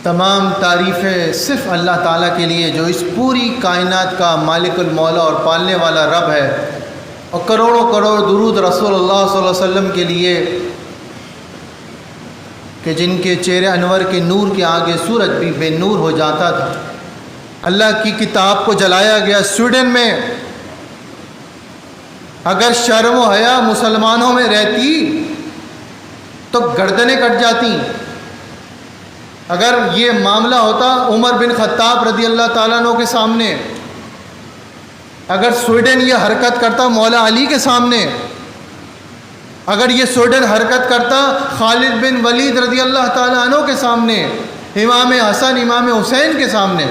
تمام تعریفیں صرف اللہ تعالیٰ کے لیے جو اس پوری کائنات کا مالک المولا اور پالنے والا رب ہے، اور کروڑوں کروڑ درود رسول اللہ صلی اللہ علیہ وسلم کے لیے کہ جن کے چہرے انور کے نور کے آگے سورج بھی بے نور ہو جاتا تھا۔ اللہ کی کتاب کو جلایا گیا سویڈن میں۔ اگر شرم و حیا مسلمانوں میں رہتی تو گردنیں کٹ جاتی۔ اگر یہ معاملہ ہوتا عمر بن خطاب رضی اللہ تعالیٰ عنہ کے سامنے، اگر سویڈن یہ حرکت کرتا مولا علی کے سامنے، اگر یہ سویڈن حرکت کرتا خالد بن ولید رضی اللہ تعالیٰ عنہ کے سامنے، امام حسن امام حسین کے سامنے،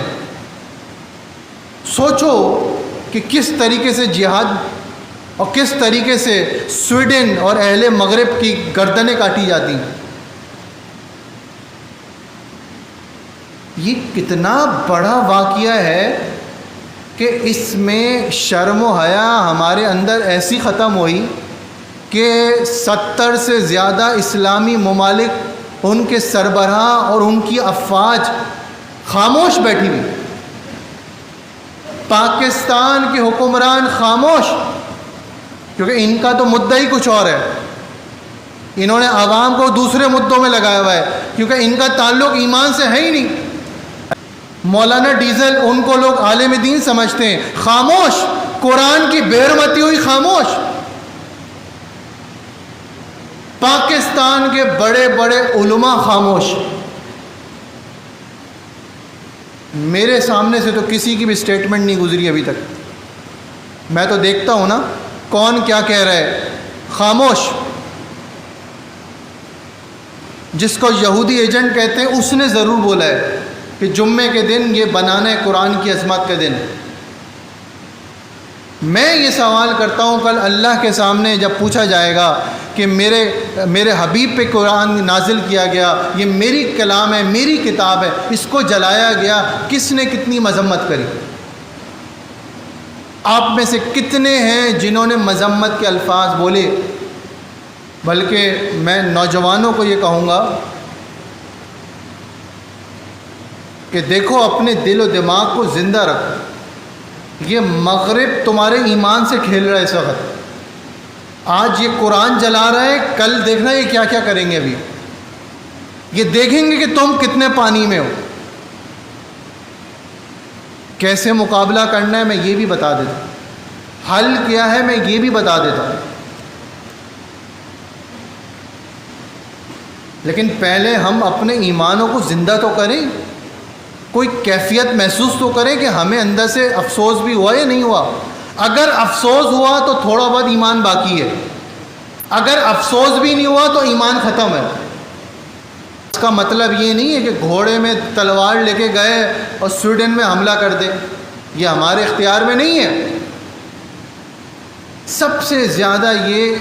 سوچو کہ کس طریقے سے جہاد اور کس طریقے سے سویڈن اور اہل مغرب کی گردنیں کاٹی جاتی۔ یہ کتنا بڑا واقعہ ہے کہ اس میں شرم و حیا ہمارے اندر ایسی ختم ہوئی کہ 70 سے زیادہ اسلامی ممالک، ان کے سربراہ اور ان کی افواج خاموش بیٹھی ہوئی۔ پاکستان کے حکمران خاموش، کیونکہ ان کا تو مدعا ہی کچھ اور ہے۔ انہوں نے عوام کو دوسرے مدعوں میں لگایا ہوا ہے، کیونکہ ان کا تعلق ایمان سے ہے ہی نہیں۔ مولانا ڈیزل، ان کو لوگ عالم دین سمجھتے ہیں، خاموش۔ قرآن کی بےحرمتی ہوئی، خاموش۔ پاکستان کے بڑے بڑے علماء خاموش۔ میرے سامنے سے تو کسی کی بھی سٹیٹمنٹ نہیں گزری ابھی تک۔ میں تو دیکھتا ہوں نا کون کیا کہہ رہا ہے، خاموش۔ جس کو یہودی ایجنٹ کہتے ہیں اس نے ضرور بولا ہے کہ جمعے کے دن یہ بنانا ہے قرآن کی عظمت کا دن۔ میں یہ سوال کرتا ہوں کل اللہ کے سامنے جب پوچھا جائے گا کہ میرے حبیب پہ قرآن نازل کیا گیا، یہ میری کلام ہے، میری کتاب ہے، اس کو جلایا گیا، کس نے کتنی مذمت کری؟ آپ میں سے کتنے ہیں جنہوں نے مذمت کے الفاظ بولے؟ بلکہ میں نوجوانوں کو یہ کہوں گا کہ دیکھو اپنے دل و دماغ کو زندہ رکھو۔ یہ مغرب تمہارے ایمان سے کھیل رہا ہے اس وقت۔ آج یہ قرآن جلا رہا ہے، کل دیکھنا یہ کیا کیا کریں گے۔ ابھی یہ دیکھیں گے کہ تم کتنے پانی میں ہو۔ کیسے مقابلہ کرنا ہے میں یہ بھی بتا دیتا ہوں، حل کیا ہے میں یہ بھی بتا دیتا ہوں۔ لیکن پہلے ہم اپنے ایمانوں کو زندہ تو کریں، کوئی کیفیت محسوس تو کریں کہ ہمیں اندر سے افسوس بھی ہوا یا نہیں ہوا۔ اگر افسوس ہوا تو تھوڑا بہت ایمان باقی ہے، اگر افسوس بھی نہیں ہوا تو ایمان ختم ہے۔ اس کا مطلب یہ نہیں ہے کہ گھوڑے میں تلوار لے کے گئے اور سویڈن میں حملہ کر دے، یہ ہمارے اختیار میں نہیں ہے۔ سب سے زیادہ یہ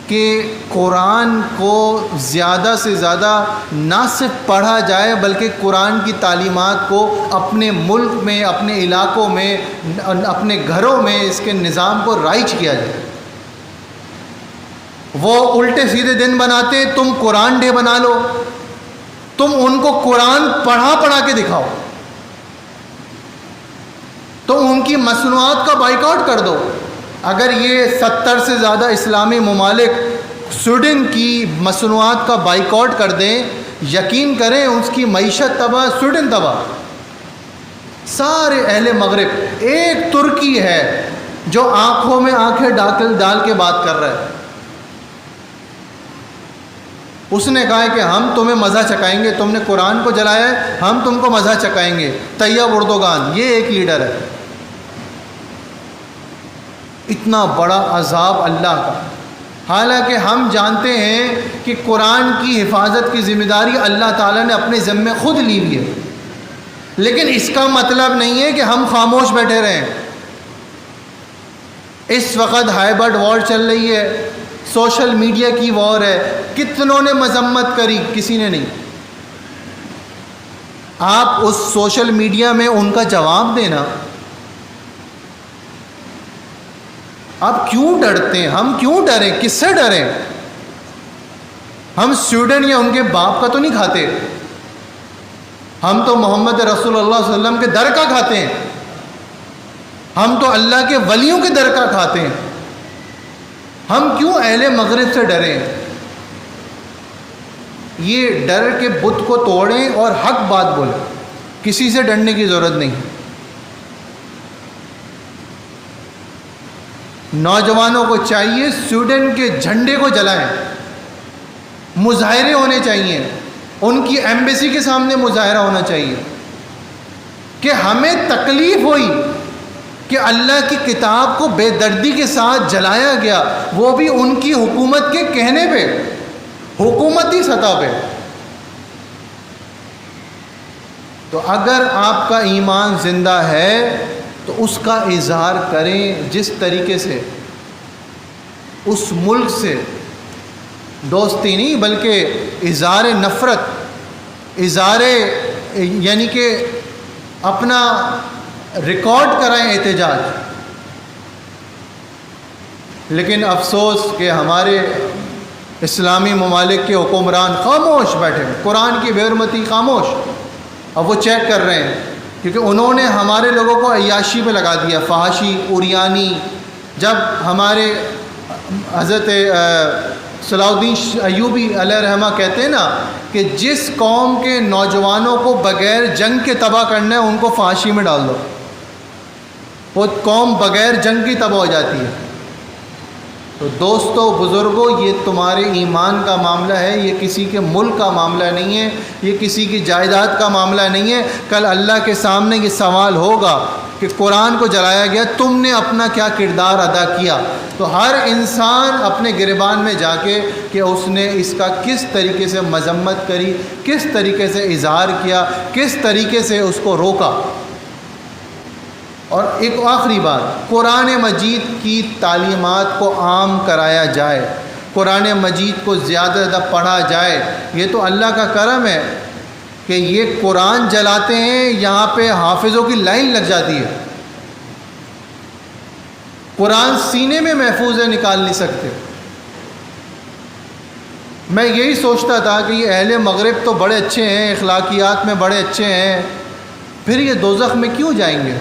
کہ قرآن کو زیادہ سے زیادہ نہ صرف پڑھا جائے بلکہ قرآن کی تعلیمات کو اپنے ملک میں، اپنے علاقوں میں، اپنے گھروں میں اس کے نظام کو رائج کیا جائے۔ وہ الٹے سیدھے دن بناتے، تم قرآن ڈے بنا لو، تم ان کو قرآن پڑھا کے دکھاؤ، تم ان کی مصنوعات کا بائیکاٹ کر دو۔ اگر یہ 70 سے زیادہ اسلامی ممالک سویڈن کی مصنوعات کا بائیکاٹ کر دیں، یقین کریں اس کی معیشت تباہ، سویڈن تباہ۔ سارے اہل مغرب، ایک ترکی ہے جو آنکھوں میں آنکھیں ڈال کے بات کر رہا ہے۔ اس نے کہا ہے کہ ہم تمہیں مزہ چکائیں گے، تم نے قرآن کو جلایا ہے، ہم تم کو مزہ چکائیں گے۔ طیب اردوغان، یہ ایک لیڈر ہے۔ اتنا بڑا عذاب اللہ کا، حالانکہ ہم جانتے ہیں کہ قرآن کی حفاظت کی ذمہ داری اللہ تعالیٰ نے اپنے ذمے خود لی ہوئی ہے، لیکن اس کا مطلب نہیں ہے کہ ہم خاموش بیٹھے رہیں۔ اس وقت ہائبرڈ وار چل رہی ہے، سوشل میڈیا کی وار ہے، کتنوں نے مذمت کری، کسی نے نہیں۔ آپ اس سوشل میڈیا میں ان کا جواب دینا، آپ کیوں ڈرتے ہیں؟ ہم کیوں ڈریں؟ کس سے ڈریں؟ ہم سویڈن یا ان کے باپ کا تو نہیں کھاتے، ہم تو محمد رسول اللہ صلی اللہ علیہ وسلم کے در کا کھاتے ہیں، ہم تو اللہ کے ولیوں کے در کا کھاتے ہیں، ہم کیوں اہل مغرب سے ڈریں؟ یہ ڈر کے بت کو توڑیں اور حق بات بولیں، کسی سے ڈرنے کی ضرورت نہیں۔ نوجوانوں کو چاہیے سویڈن کے جھنڈے کو جلائیں، مظاہرے ہونے چاہیے، ان کی ایمبیسی کے سامنے مظاہرہ ہونا چاہیے کہ ہمیں تکلیف ہوئی کہ اللہ کی کتاب کو بے دردی کے ساتھ جلایا گیا، وہ بھی ان کی حکومت کے کہنے پہ، حکومتی سطح پہ۔ تو اگر آپ کا ایمان زندہ ہے تو اس کا اظہار کریں، جس طریقے سے اس ملک سے دوستی نہیں بلکہ اظہار نفرت، اظہار یعنی کہ اپنا ریکارڈ کرائیں احتجاج۔ لیکن افسوس کہ ہمارے اسلامی ممالک کے حکمران خاموش بیٹھے ہیں، قرآن کی بے حرمتی خاموش، اب وہ چیک کر رہے ہیں کیونکہ انہوں نے ہمارے لوگوں کو عیاشی پہ لگا دیا، فحاشی، عریانی۔ جب ہمارے حضرت صلاح الدین ایوبی علیہ رحمہ کہتے ہیں نا کہ جس قوم کے نوجوانوں کو بغیر جنگ کے تباہ کرنا ہے ان کو فحاشی میں ڈال دو، وہ قوم بغیر جنگ کی تباہ ہو جاتی ہے۔ تو دوستو، بزرگوں، یہ تمہارے ایمان کا معاملہ ہے، یہ کسی کے ملک کا معاملہ نہیں ہے، یہ کسی کی جائیداد کا معاملہ نہیں ہے۔ کل اللہ کے سامنے یہ سوال ہوگا کہ قرآن کو جلایا گیا، تم نے اپنا کیا کردار ادا کیا؟ تو ہر انسان اپنے گریبان میں جا کے کہ اس نے اس کا کس طریقے سے مذمت کری، کس طریقے سے اظہار کیا، کس طریقے سے اس کو روکا۔ اور ایک آخری بات، قرآن مجید کی تعلیمات کو عام کرایا جائے، قرآن مجید کو زیادہ زیادہ پڑھا جائے۔ یہ تو اللہ کا کرم ہے کہ یہ قرآن جلاتے ہیں، یہاں پہ حافظوں کی لائن لگ جاتی ہے، قرآن سینے میں محفوظ ہے، نکال نہیں سکتے۔ میں یہی سوچتا تھا کہ یہ اہل مغرب تو بڑے اچھے ہیں، اخلاقیات میں بڑے اچھے ہیں، پھر یہ دوزخ میں کیوں جائیں گے؟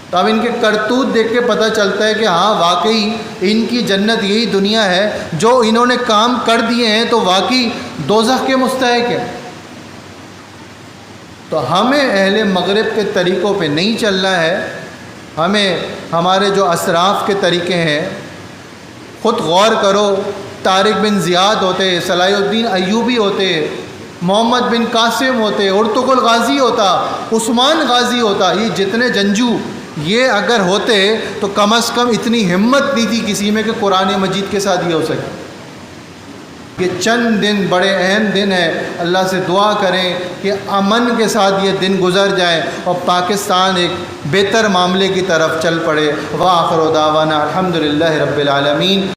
تو اب ان کے کرتوت دیکھ کے پتہ چلتا ہے کہ ہاں واقعی ان کی جنت یہی دنیا ہے، جو انہوں نے کام کر دیے ہیں تو واقعی دوزخ کے مستحق ہے۔ تو ہمیں اہل مغرب کے طریقوں پہ نہیں چلنا ہے، ہمیں ہمارے جو اسراف کے طریقے ہیں، خود غور کرو، طارق بن زیاد ہوتے، صلاح الدین ایوبی ہوتے، محمد بن قاسم ہوتے، ارطغرل غازی ہوتا، عثمان غازی ہوتا، یہ جتنے جنگجو یہ اگر ہوتے تو کم از کم اتنی ہمت نہیں تھی کسی میں کہ قرآن مجید کے ساتھ یہ ہو سکے۔ یہ چند دن بڑے اہم دن ہیں، اللہ سے دعا کریں کہ امن کے ساتھ یہ دن گزر جائیں اور پاکستان ایک بہتر معاملے کی طرف چل پڑے۔ وآخر دعوانا الحمدللہ رب العالمین۔